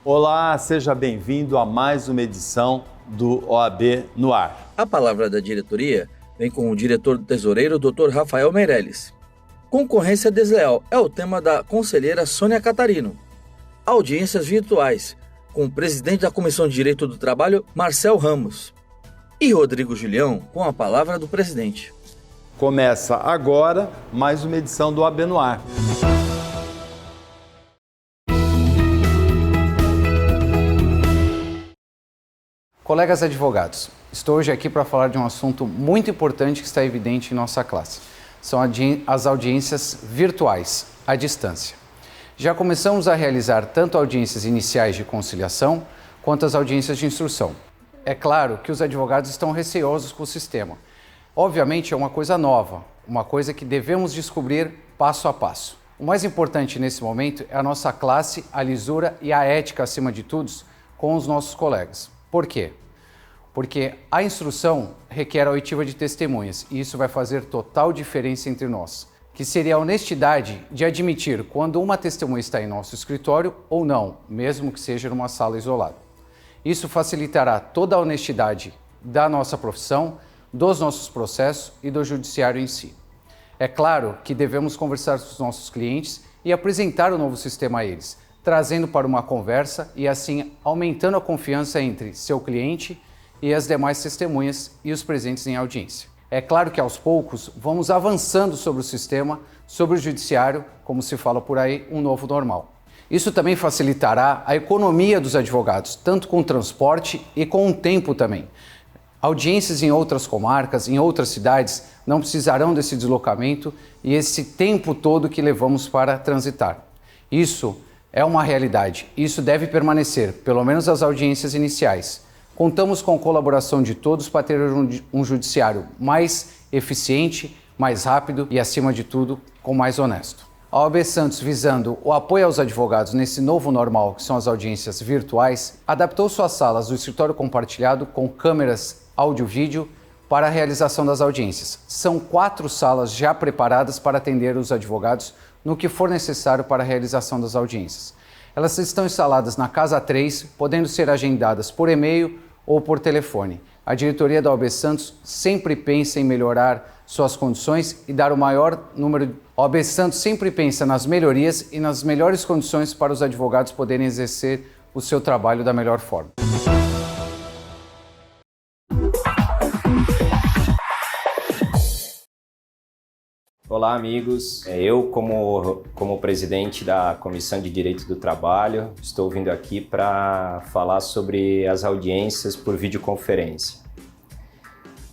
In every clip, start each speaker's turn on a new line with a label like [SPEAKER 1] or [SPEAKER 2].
[SPEAKER 1] Olá, seja bem-vindo a mais uma edição do OAB no Ar.
[SPEAKER 2] A palavra da diretoria vem com o diretor tesoureiro, Dr. Rafael Meirelles. Concorrência desleal é o tema da conselheira Sônia Catarino. Audiências virtuais, com o presidente da Comissão de Direito do Trabalho, Marcel Ramos. E Rodrigo Julião, com a palavra do presidente.
[SPEAKER 1] Começa agora mais uma edição do OAB no Ar.
[SPEAKER 3] Colegas advogados, estou hoje aqui para falar de um assunto muito importante que está evidente em nossa classe. São as audiências virtuais, à distância. Já começamos a realizar tanto audiências iniciais de conciliação, quanto as audiências de instrução. É claro que os advogados estão receosos com o sistema. Obviamente é uma coisa nova, uma coisa que devemos descobrir passo a passo. O mais importante nesse momento é a nossa classe, a lisura e a ética, acima de tudo, com os nossos colegas. Por quê? Porque a instrução requer a oitiva de testemunhas e isso vai fazer total diferença entre nós, que seria a honestidade de admitir quando uma testemunha está em nosso escritório ou não, mesmo que seja numa sala isolada. Isso facilitará toda a honestidade da nossa profissão, dos nossos processos e do judiciário em si. É claro que devemos conversar com os nossos clientes e apresentar o novo sistema a eles, trazendo para uma conversa e assim aumentando a confiança entre seu cliente e as demais testemunhas e os presentes em audiência. É claro que aos poucos vamos avançando sobre o sistema, sobre o judiciário, como se fala por aí, um novo normal. Isso também facilitará a economia dos advogados, tanto com o transporte e com o tempo também. Audiências em outras comarcas, em outras cidades, não precisarão desse deslocamento e esse tempo todo que levamos para transitar. Isso é uma realidade. Isso deve permanecer, pelo menos as audiências iniciais. Contamos com a colaboração de todos para ter um judiciário mais eficiente, mais rápido e, acima de tudo, com mais honesto. A OAB Santos, visando o apoio aos advogados nesse novo normal, que são as audiências virtuais, adaptou suas salas do escritório compartilhado com câmeras áudio-vídeo para a realização das audiências. São 4 salas já preparadas para atender os advogados no que for necessário para a realização das audiências. Elas estão instaladas na Casa 3, podendo ser agendadas por e-mail ou por telefone. A diretoria da OAB Santos sempre pensa em melhorar suas condições e dar o maior número. A OAB Santos sempre pensa nas melhorias e nas melhores condições para os advogados poderem exercer o seu trabalho da melhor forma.
[SPEAKER 4] Olá, amigos. Eu, como presidente da Comissão de Direito do Trabalho, estou vindo aqui para falar sobre as audiências por videoconferência.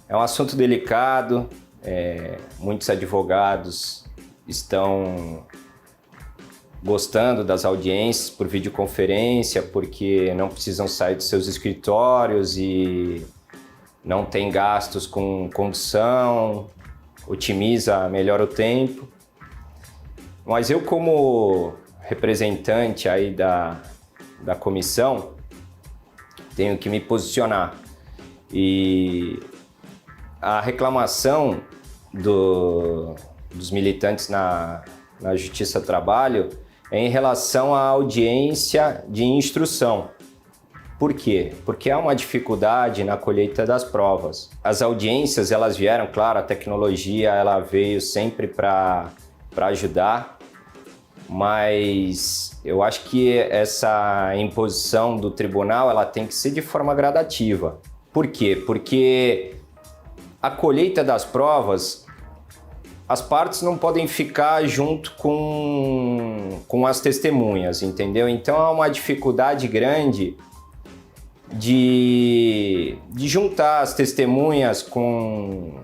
[SPEAKER 4] É um assunto delicado, muitos advogados estão gostando das audiências por videoconferência porque não precisam sair dos seus escritórios e não tem gastos com condução, otimiza melhor o tempo. Mas eu, como representante aí da comissão, tenho que me posicionar. E a reclamação dos militantes na Justiça do Trabalho é em relação à audiência de instrução. Por quê? Porque há uma dificuldade na colheita das provas. As audiências, elas vieram, claro, a tecnologia ela veio sempre para ajudar, mas eu acho que essa imposição do tribunal ela tem que ser de forma gradativa. Por quê? Porque a colheita das provas, as partes não podem ficar junto com as testemunhas, entendeu? Então há uma dificuldade grande de juntar as testemunhas com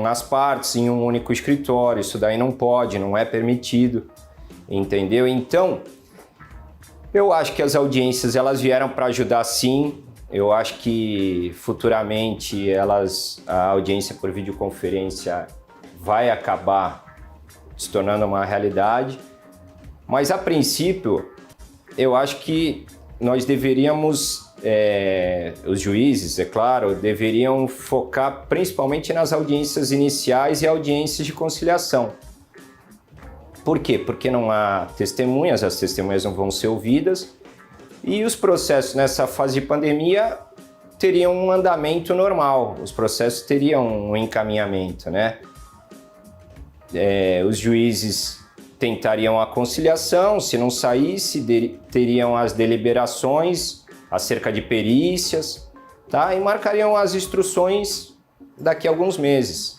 [SPEAKER 4] as partes em um único escritório. Isso daí não pode, não é permitido, entendeu? Então, eu acho que as audiências elas vieram para ajudar, sim. Eu acho que futuramente a audiência por videoconferência vai acabar se tornando uma realidade, mas a princípio eu acho que nós deveríamos, os juízes, é claro, deveriam focar principalmente nas audiências iniciais e audiências de conciliação. Por quê? Porque não há testemunhas, as testemunhas não vão ser ouvidas E os processos nessa fase de pandemia teriam um andamento normal, os processos teriam um encaminhamento, né? Os juízes tentariam a conciliação, se não saísse, teriam as deliberações acerca de perícias, tá? E marcariam as instruções daqui a alguns meses.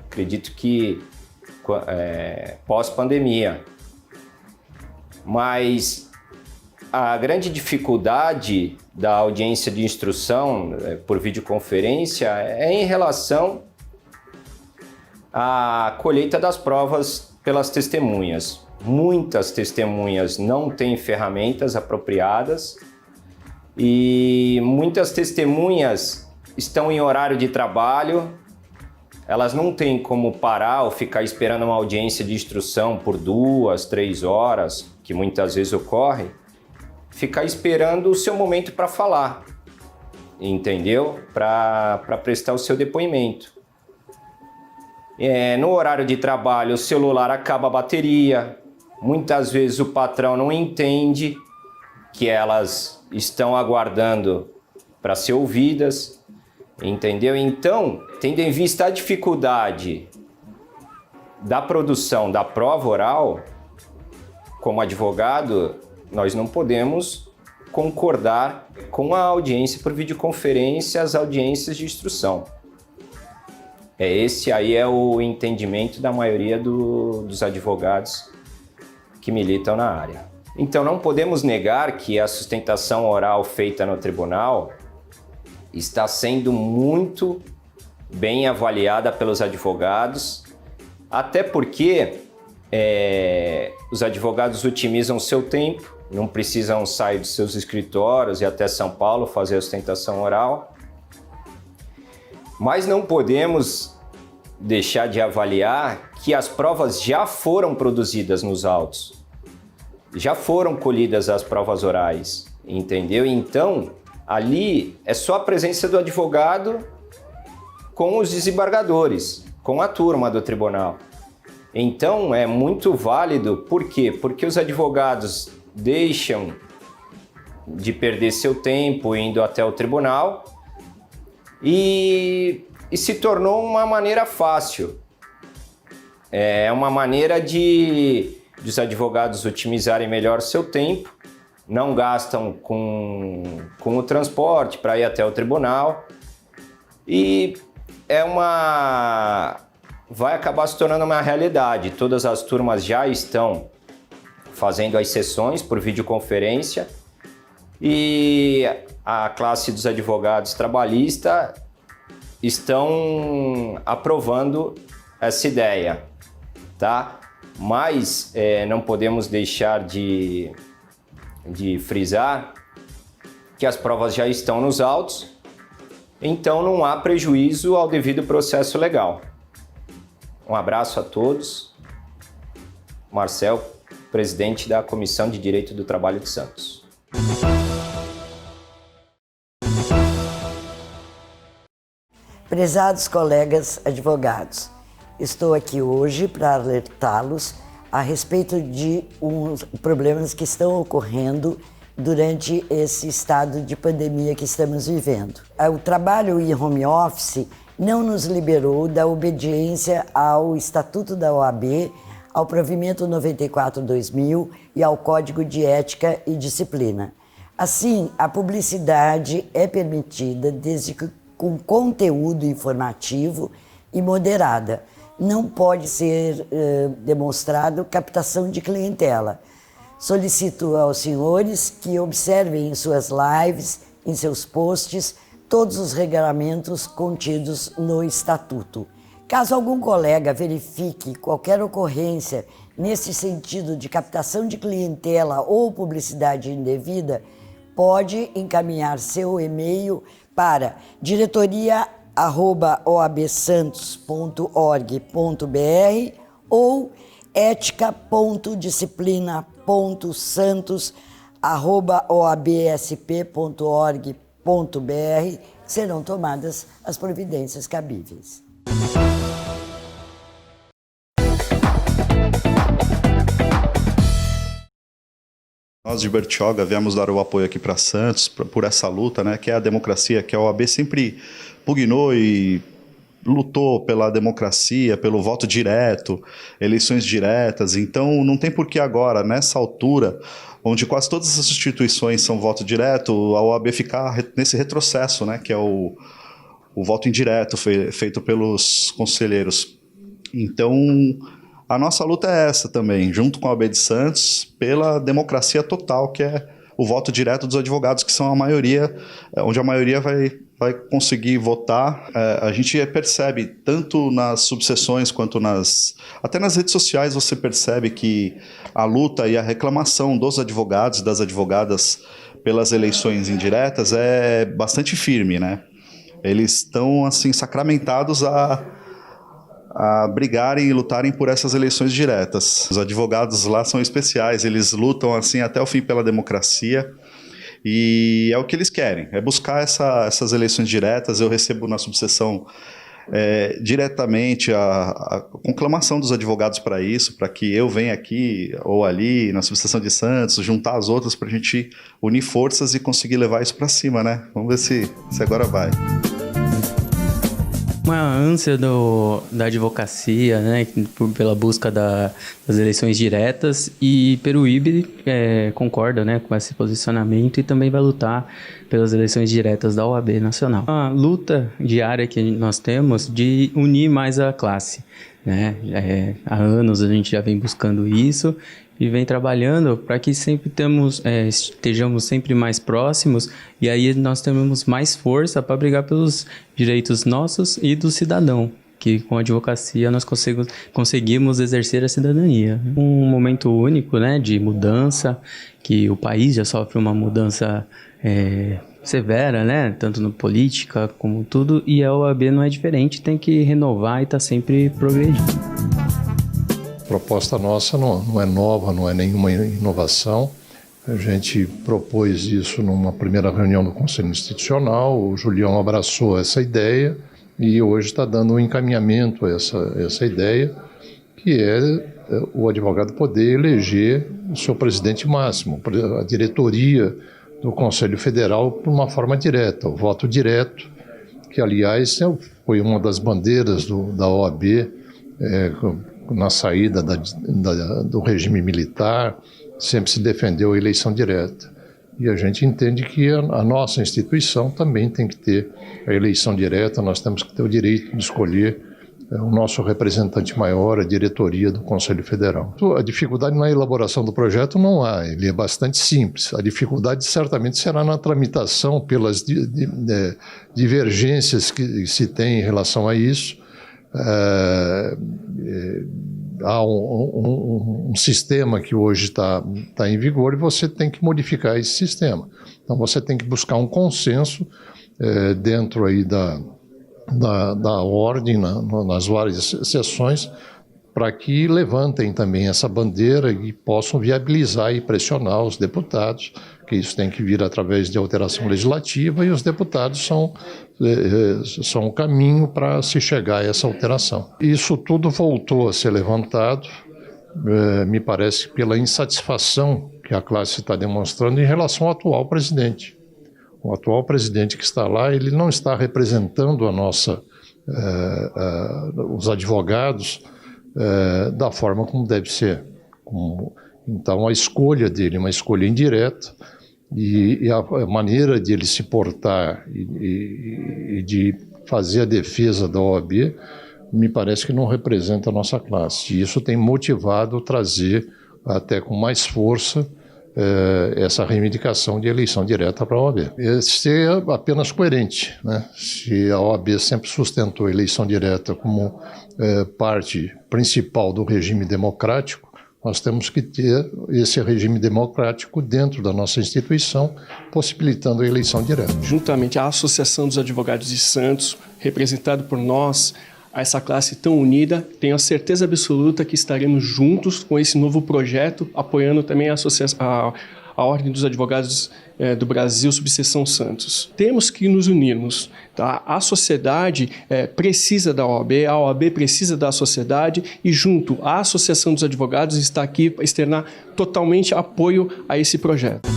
[SPEAKER 4] Acredito que pós-pandemia. Mas a grande dificuldade da audiência de instrução por videoconferência é em relação à colheita das provas pelas testemunhas. Muitas testemunhas não têm ferramentas apropriadas e muitas testemunhas estão em horário de trabalho, elas não têm como parar ou ficar esperando uma audiência de instrução por 2, 3 horas, que muitas vezes ocorre, ficar esperando o seu momento para falar, entendeu? Para prestar o seu depoimento. No horário de trabalho, o celular acaba a bateria, muitas vezes o patrão não entende que elas estão aguardando para ser ouvidas, entendeu? Então, tendo em vista a dificuldade da produção da prova oral, como advogado, nós não podemos concordar com a audiência por videoconferência, as audiências de instrução. Esse aí é o entendimento da maioria dos advogados que militam na área. Então não podemos negar que a sustentação oral feita no tribunal está sendo muito bem avaliada pelos advogados, até porque os advogados otimizam seu tempo, não precisam sair dos seus escritórios e até São Paulo fazer a sustentação oral. Mas não podemos deixar de avaliar que as provas já foram produzidas nos autos, já foram colhidas as provas orais, entendeu? Então, ali é só a presença do advogado com os desembargadores, com a turma do tribunal. Então, é muito válido, por quê? Porque os advogados deixam de perder seu tempo indo até o tribunal e se tornou uma maneira fácil. É uma maneira de os advogados otimizarem melhor seu tempo, não gastam com o transporte para ir até o tribunal e vai acabar se tornando uma realidade. Todas as turmas já estão fazendo as sessões por videoconferência e a classe dos advogados trabalhistas estão aprovando essa ideia, tá? Mas não podemos deixar de frisar que as provas já estão nos autos, então não há prejuízo ao devido processo legal. Um abraço a todos. Marcel, presidente da Comissão de Direito do Trabalho de Santos.
[SPEAKER 5] Prezados colegas advogados, estou aqui hoje para alertá-los a respeito de uns problemas que estão ocorrendo durante esse estado de pandemia que estamos vivendo. O trabalho em home office não nos liberou da obediência ao Estatuto da OAB, ao Provimento 94/2000 e ao Código de Ética e Disciplina. Assim, a publicidade é permitida desde que com conteúdo informativo e moderada. Não pode ser demonstrado captação de clientela. Solicito aos senhores que observem em suas lives, em seus posts, todos os regulamentos contidos no Estatuto. Caso algum colega verifique qualquer ocorrência nesse sentido de captação de clientela ou publicidade indevida, pode encaminhar seu e-mail para diretoria@oabsantos.org.br ou etica.disciplina.santos@oabsp.org.br, serão tomadas as providências cabíveis.
[SPEAKER 6] Nós de Bertioga viemos dar o apoio aqui para Santos, por essa luta, né, que é a democracia, que a OAB sempre pugnou e lutou pela democracia, pelo voto direto, eleições diretas. Então não tem por que agora, nessa altura, onde quase todas as instituições são voto direto, a OAB ficar nesse retrocesso, né, que é o voto indireto feito pelos conselheiros. Então, a nossa luta é essa também, junto com a OAB de Santos, pela democracia total, que é o voto direto dos advogados, que são a maioria, onde a maioria vai conseguir votar. A gente percebe, tanto nas subseções quanto até nas redes sociais, você percebe que a luta e a reclamação dos advogados e das advogadas pelas eleições indiretas é bastante firme, né? Eles estão, assim, sacramentados a brigarem e lutarem por essas eleições diretas. Os advogados lá são especiais, eles lutam assim até o fim pela democracia e é o que eles querem, é buscar essas eleições diretas. Eu recebo na subseção diretamente a conclamação dos advogados para isso, para que eu venha aqui ou ali na subseção de Santos, juntar as outras para a gente unir forças e conseguir levar isso para cima, né? Vamos ver se agora vai.
[SPEAKER 7] Uma ânsia da advocacia, né, pela busca das eleições diretas, e Peruíbe concorda, né, com esse posicionamento e também vai lutar pelas eleições diretas da OAB Nacional. Uma luta diária que nós temos de unir mais a classe, né? Há anos a gente já vem buscando isso e vem trabalhando para que sempre estejamos sempre mais próximos, e aí nós temos mais força para brigar pelos direitos nossos e do cidadão, que com a advocacia nós conseguimos exercer a cidadania. Um momento único, né, de mudança, que o país já sofre uma mudança severa, né, tanto na política como tudo, e a OAB não é diferente, tem que renovar e está sempre progredindo.
[SPEAKER 8] A proposta nossa não é nova, não é nenhuma inovação. A gente propôs isso numa primeira reunião do Conselho Institucional, o Julião abraçou essa ideia e hoje está dando um encaminhamento a essa ideia, que é o advogado poder eleger o seu presidente máximo, a diretoria do Conselho Federal, por uma forma direta, o voto direto, que, aliás, foi uma das bandeiras da OAB, na saída do regime militar, sempre se defendeu a eleição direta. E a gente entende que a nossa instituição também tem que ter a eleição direta, nós temos que ter o direito de escolher o nosso representante maior, a diretoria do Conselho Federal. A dificuldade na elaboração do projeto não há, ele é bastante simples. A dificuldade certamente será na tramitação pelas divergências que se tem em relação a isso. Há um sistema que hoje está em vigor e você tem que modificar esse sistema. Então você tem que buscar um consenso dentro aí da ordem, nas várias sessões, para que levantem também essa bandeira e possam viabilizar e pressionar os deputados, que isso tem que vir através de alteração legislativa, e os deputados são o caminho para se chegar a essa alteração. Isso tudo voltou a ser levantado, me parece, pela insatisfação que a classe está demonstrando em relação ao atual presidente. O atual presidente que está lá, ele não está representando os advogados da forma como deve ser. Então, a escolha dele é uma escolha indireta, e a maneira de ele se portar e de fazer a defesa da OAB, me parece que não representa a nossa classe. E isso tem motivado trazer até com mais força essa reivindicação de eleição direta para a OAB. Ser apenas coerente, né? Se a OAB sempre sustentou a eleição direta como parte principal do regime democrático, nós temos que ter esse regime democrático dentro da nossa instituição, possibilitando a eleição direta.
[SPEAKER 9] Juntamente à Associação dos Advogados de Santos, representado por nós, a essa classe tão unida, tenho a certeza absoluta que estaremos juntos com esse novo projeto, apoiando também a a Ordem dos Advogados do Brasil, subseção Santos. Temos que nos unirmos. Tá? A sociedade precisa da OAB, a OAB precisa da sociedade e junto a Associação dos Advogados está aqui para externar totalmente apoio a esse projeto.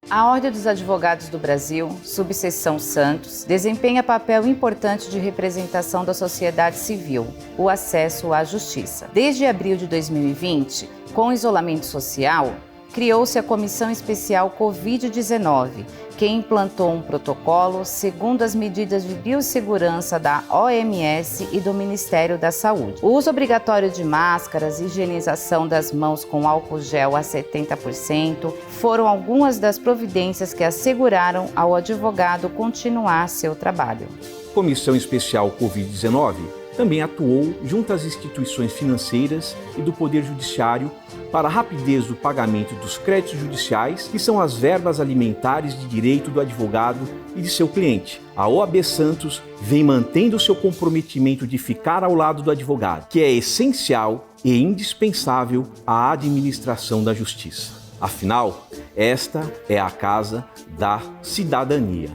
[SPEAKER 10] A Ordem dos Advogados do Brasil, subseção Santos, desempenha papel importante de representação da sociedade civil, o acesso à justiça. Desde abril de 2020, com o isolamento social, criou-se a Comissão Especial Covid-19, que implantou um protocolo segundo as medidas de biossegurança da OMS e do Ministério da Saúde. O uso obrigatório de máscaras, higienização das mãos com álcool gel a 70% foram algumas das providências que asseguraram ao advogado continuar seu trabalho.
[SPEAKER 11] Comissão Especial Covid-19 também atuou junto às instituições financeiras e do Poder Judiciário para a rapidez do pagamento dos créditos judiciais, que são as verbas alimentares de direito do advogado e de seu cliente. A OAB Santos vem mantendo seu comprometimento de ficar ao lado do advogado, que é essencial e indispensável à administração da justiça. Afinal, esta é a casa da cidadania.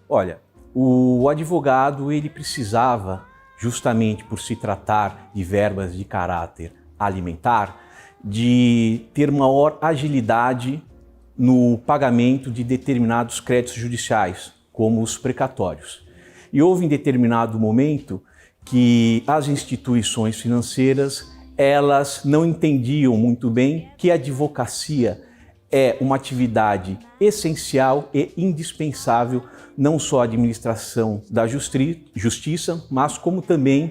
[SPEAKER 11] Olha, o advogado ele precisava, justamente por se tratar de verbas de caráter alimentar, de ter maior agilidade no pagamento de determinados créditos judiciais, como os precatórios. E houve em determinado momento que as instituições financeiras elas não entendiam muito bem que a advocacia é uma atividade essencial e indispensável não só à administração da justiça, mas como também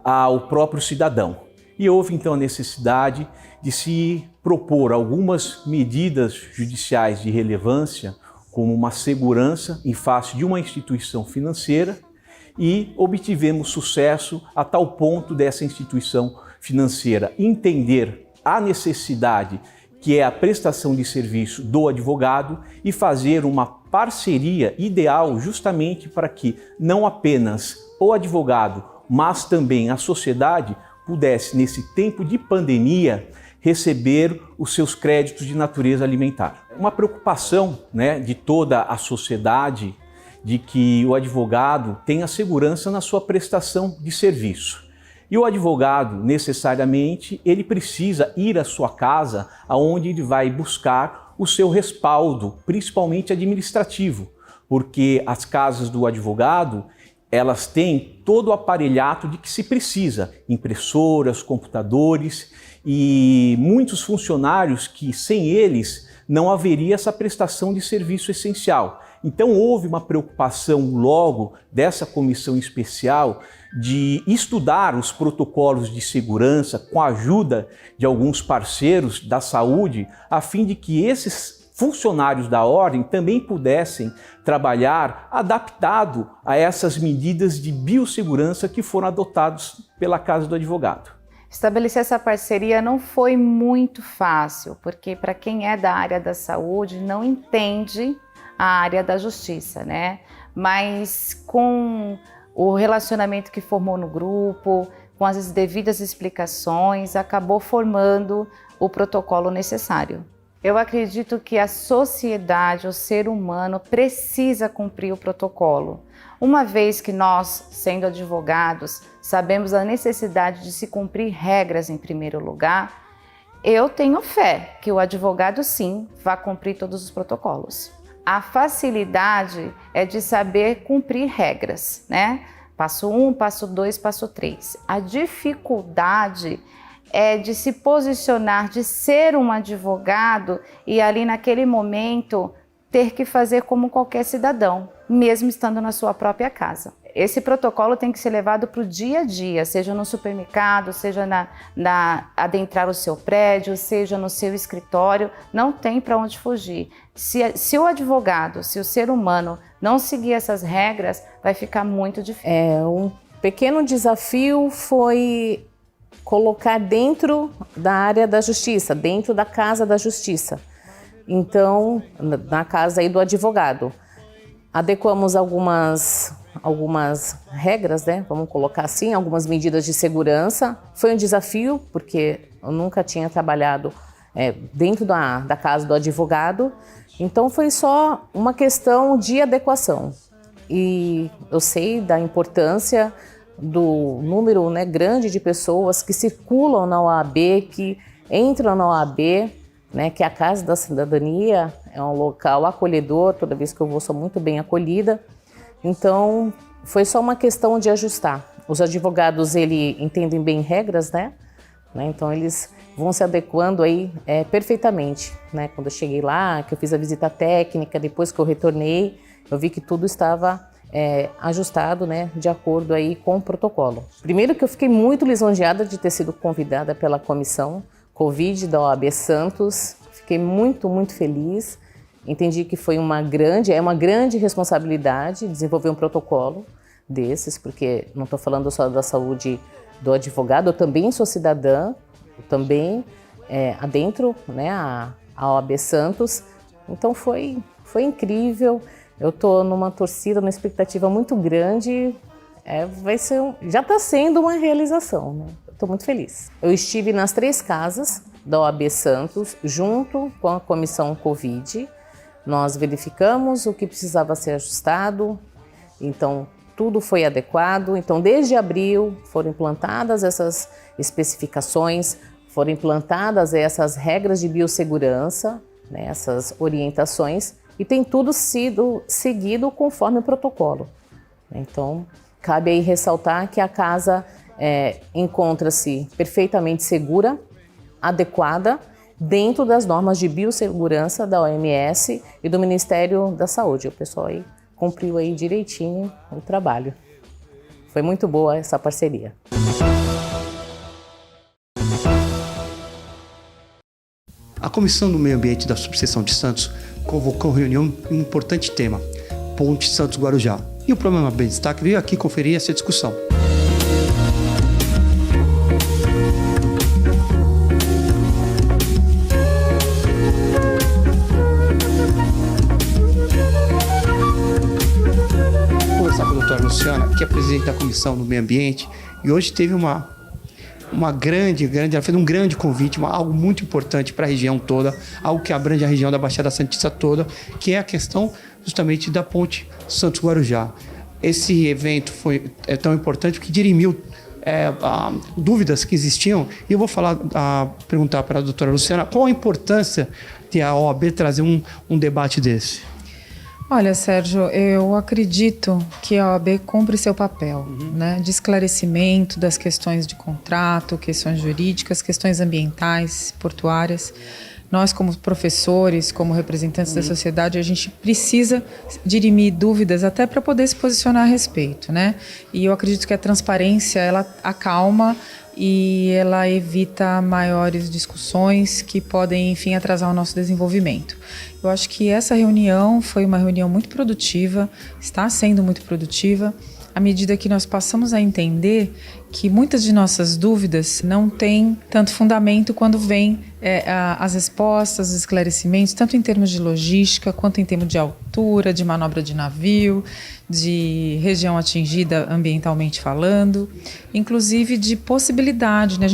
[SPEAKER 11] ao próprio cidadão. E houve então a necessidade de se propor algumas medidas judiciais de relevância, como uma segurança em face de uma instituição financeira, e obtivemos sucesso a tal ponto dessa instituição financeira entender a necessidade que é a prestação de serviço do advogado e fazer uma parceria ideal justamente para que não apenas o advogado, mas também a sociedade pudesse, nesse tempo de pandemia, receber os seus créditos de natureza alimentar. Uma preocupação, de toda a sociedade de que o advogado tenha segurança na sua prestação de serviço. E o advogado, necessariamente, ele precisa ir à sua casa, aonde ele vai buscar o seu respaldo, principalmente administrativo, porque as casas do advogado, elas têm todo o aparelhato de que se precisa, impressoras, computadores e muitos funcionários que sem eles não haveria essa prestação de serviço essencial. Então houve uma preocupação logo dessa comissão especial de estudar os protocolos de segurança com a ajuda de alguns parceiros da saúde, a fim de que esses funcionários da ordem também pudessem trabalhar adaptado a essas medidas de biossegurança que foram adotadas pela Casa do Advogado.
[SPEAKER 10] Estabelecer essa parceria não foi muito fácil, porque para quem é da área da saúde não entende a área da justiça, Mas com o relacionamento que formou no grupo, com as devidas explicações, acabou formando o protocolo necessário. Eu acredito que a sociedade, o ser humano, precisa cumprir o protocolo. Uma vez que nós, sendo advogados, sabemos a necessidade de se cumprir regras em primeiro lugar, eu tenho fé que o advogado, sim, vai cumprir todos os protocolos. A facilidade é de saber cumprir regras, Passo 1, passo 2, passo 3. A dificuldade é de se posicionar, de ser um advogado e ali naquele momento ter que fazer como qualquer cidadão, mesmo estando na sua própria casa. Esse protocolo tem que ser levado para o dia a dia, seja no supermercado, seja adentrar o seu prédio, seja no seu escritório, não tem para onde fugir. Se o advogado, se o ser humano não seguir essas regras, vai ficar muito difícil.
[SPEAKER 12] Um pequeno desafio foi colocar dentro da área da justiça, dentro da casa da justiça. Então, na casa aí do advogado, adequamos algumas algumas regras, né? Vamos colocar assim, algumas medidas de segurança. Foi um desafio, porque eu nunca tinha trabalhado dentro da casa do advogado, então foi só uma questão de adequação. E eu sei da importância do número, né, grande de pessoas que circulam na OAB, que entram na OAB, né, que a Casa da Cidadania é um local acolhedor, toda vez que eu vou sou muito bem acolhida. Então, foi só uma questão de ajustar. Os advogados, entendem bem regras, né? Então, eles vão se adequando aí perfeitamente, né? Quando eu cheguei lá, que eu fiz a visita técnica, depois que eu retornei, eu vi que tudo estava ajustado, né? De acordo aí com o protocolo. Primeiro que eu fiquei muito lisonjeada de ter sido convidada pela comissão Covid da OAB Santos. Fiquei muito, muito feliz. Entendi que foi uma grande responsabilidade desenvolver um protocolo desses, porque não estou falando só da saúde do advogado, eu também sou cidadã, eu também adentro, né, a OAB Santos. Então foi incrível. Eu estou numa torcida, numa expectativa muito grande. Já está sendo uma realização, né? Estou muito feliz. Eu estive nas 3 casas da OAB Santos, junto com a comissão Covid. Nós verificamos o que precisava ser ajustado, então tudo foi adequado. Então, desde abril, foram implantadas essas especificações, foram implantadas essas regras de biossegurança, né, essas orientações, e tem tudo sido seguido conforme o protocolo. Então, cabe aí ressaltar que a casa encontra-se perfeitamente segura, adequada, dentro das normas de biossegurança da OMS e do Ministério da Saúde. O pessoal aí cumpriu aí direitinho o trabalho. Foi muito boa essa parceria.
[SPEAKER 13] A Comissão do Meio Ambiente da Subseção de Santos convocou reunião em um importante tema, Ponte Santos-Guarujá. E o programa Bem Destaque veio aqui conferir essa discussão. Luciana, que é presidente da Comissão do Meio Ambiente, e hoje teve ela fez um grande convite, algo muito importante para a região toda, algo que abrange a região da Baixada Santista toda, que é a questão justamente da Ponte Santos-Guarujá. Esse evento é tão importante que dirimiu dúvidas que existiam, e eu vou perguntar para a doutora Luciana qual a importância de a OAB trazer um debate desse.
[SPEAKER 14] Olha, Sérgio, eu acredito que a OAB cumpre seu papel, né, de esclarecimento das questões de contrato, questões jurídicas, questões ambientais, portuárias. Nós, como professores, como representantes da sociedade, a gente precisa dirimir dúvidas até para poder se posicionar a respeito, né? E eu acredito que a transparência, ela acalma e ela evita maiores discussões que podem, enfim, atrasar o nosso desenvolvimento. Eu acho que essa reunião foi uma reunião muito produtiva, está sendo muito produtiva, à medida que nós passamos a entender que muitas de nossas dúvidas não têm tanto fundamento quando vêm as respostas, os esclarecimentos, tanto em termos de logística, quanto em termos de altura, de manobra de navio, de região atingida ambientalmente falando, inclusive de possibilidade, né,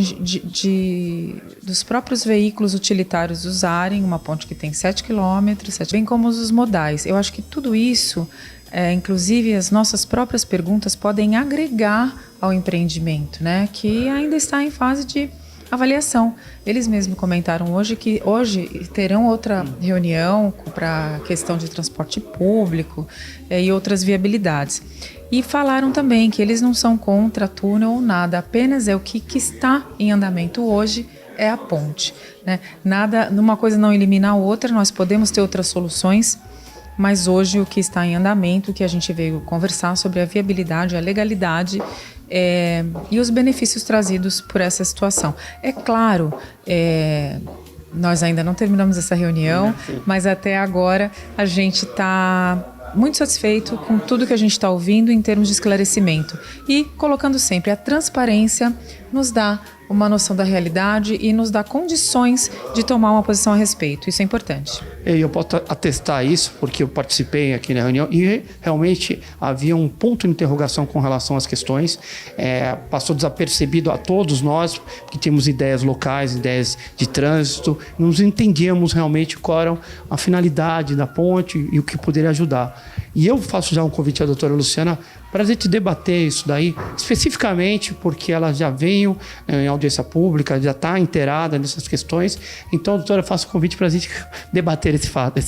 [SPEAKER 14] dos próprios veículos utilitários usarem uma ponte que tem 7 quilômetros, bem como os modais. Eu acho que tudo isso, inclusive as nossas próprias perguntas, podem agregar ao empreendimento, né, que ainda está em fase de avaliação. Eles mesmos comentaram hoje que hoje terão outra reunião para a questão de transporte público e outras viabilidades. E falaram também que eles não são contra túnel ou nada, apenas o que está em andamento hoje é a ponte, né? Nada, uma coisa não elimina a outra, nós podemos ter outras soluções, mas hoje o que está em andamento, que a gente veio conversar sobre a viabilidade, a legalidade e os benefícios trazidos por essa situação. É claro, nós ainda não terminamos essa reunião, mas até agora a gente está muito satisfeito com tudo que a gente está ouvindo em termos de esclarecimento. E colocando sempre a transparência nos dá uma noção da realidade e nos dá condições de tomar uma posição a respeito. Isso é importante.
[SPEAKER 13] Eu posso atestar isso porque eu participei aqui na reunião e realmente havia um ponto de interrogação com relação às questões. Passou desapercebido a todos nós, que temos ideias locais, ideias de trânsito. Não entendíamos realmente qual era a finalidade da ponte e o que poderia ajudar. E eu faço já um convite à doutora Luciana para a gente debater isso daí, especificamente porque ela já veio em audiência pública, já está inteirada nessas questões. Então, doutora, eu faço o convite para a gente debater esse fato,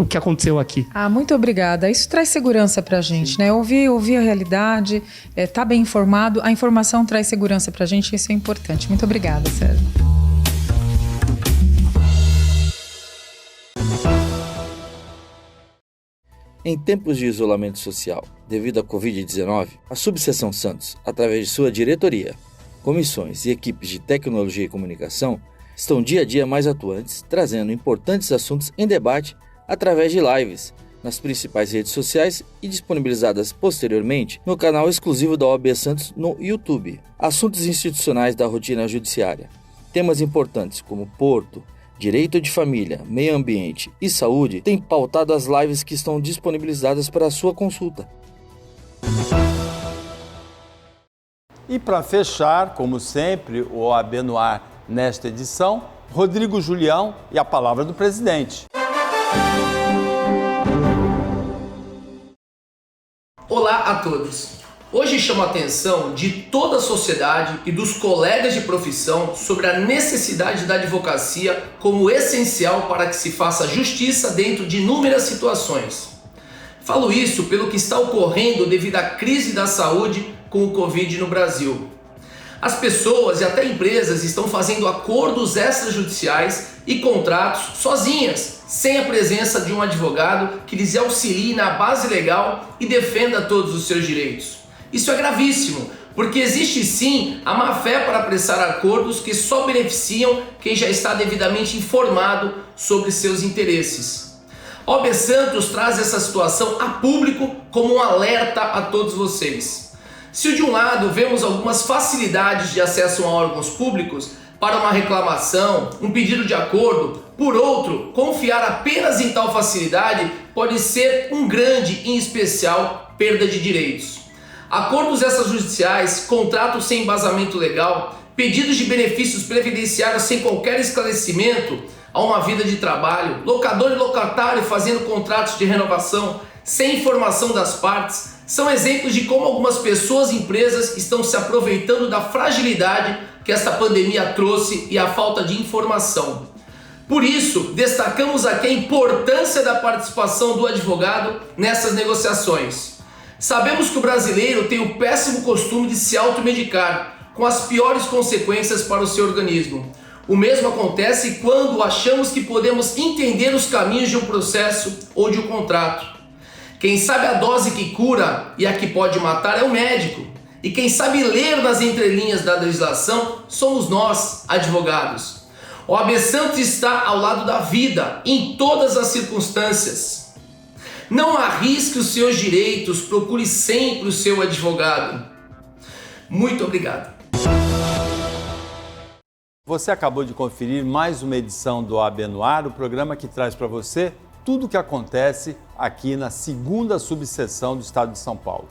[SPEAKER 13] o que aconteceu aqui.
[SPEAKER 14] Muito obrigada. Isso traz segurança para a gente, né? Ouvir a realidade, tá bem informado, a informação traz segurança para a gente, isso é importante. Muito obrigada, Sérgio.
[SPEAKER 2] Em tempos de isolamento social devido à Covid-19, a Subseção Santos, através de sua diretoria, comissões e equipes de tecnologia e comunicação, estão dia a dia mais atuantes, trazendo importantes assuntos em debate através de lives nas principais redes sociais e disponibilizadas posteriormente no canal exclusivo da OAB Santos no YouTube. Assuntos institucionais da rotina judiciária, temas importantes como Porto, direito de família, meio ambiente e saúde têm pautado as lives que estão disponibilizadas para a sua consulta.
[SPEAKER 1] E para fechar, como sempre, o OAB no ar nesta edição, Rodrigo Julião e a palavra do presidente.
[SPEAKER 15] Olá a todos. Hoje chamo a atenção de toda a sociedade e dos colegas de profissão sobre a necessidade da advocacia como essencial para que se faça justiça dentro de inúmeras situações. Falo isso pelo que está ocorrendo devido à crise da saúde com o Covid no Brasil. As pessoas e até empresas estão fazendo acordos extrajudiciais e contratos sozinhas, sem a presença de um advogado que lhes auxilie na base legal e defenda todos os seus direitos. Isso é gravíssimo, porque existe sim a má-fé para apressar acordos que só beneficiam quem já está devidamente informado sobre seus interesses. A OAB Santos traz essa situação a público como um alerta a todos vocês. Se de um lado vemos algumas facilidades de acesso a órgãos públicos para uma reclamação, um pedido de acordo, por outro, confiar apenas em tal facilidade pode ser um grande e em especial perda de direitos. Acordos extrajudiciais, contratos sem embasamento legal, pedidos de benefícios previdenciários sem qualquer esclarecimento a uma vida de trabalho, locador e locatário fazendo contratos de renovação sem informação das partes, são exemplos de como algumas pessoas e empresas estão se aproveitando da fragilidade que esta pandemia trouxe e a falta de informação. Por isso, destacamos aqui a importância da participação do advogado nessas negociações. Sabemos que o brasileiro tem o péssimo costume de se automedicar, com as piores consequências para o seu organismo. O mesmo acontece quando achamos que podemos entender os caminhos de um processo ou de um contrato. Quem sabe a dose que cura e a que pode matar é o médico. E quem sabe ler nas entrelinhas da legislação somos nós, advogados. O OAB Santos está ao lado da vida, em todas as circunstâncias. Não arrisque os seus direitos, procure sempre o seu advogado. Muito obrigado.
[SPEAKER 1] Você acabou de conferir mais uma edição do OAB no Ar, o programa que traz para você tudo o que acontece aqui na 2ª subseção do Estado de São Paulo.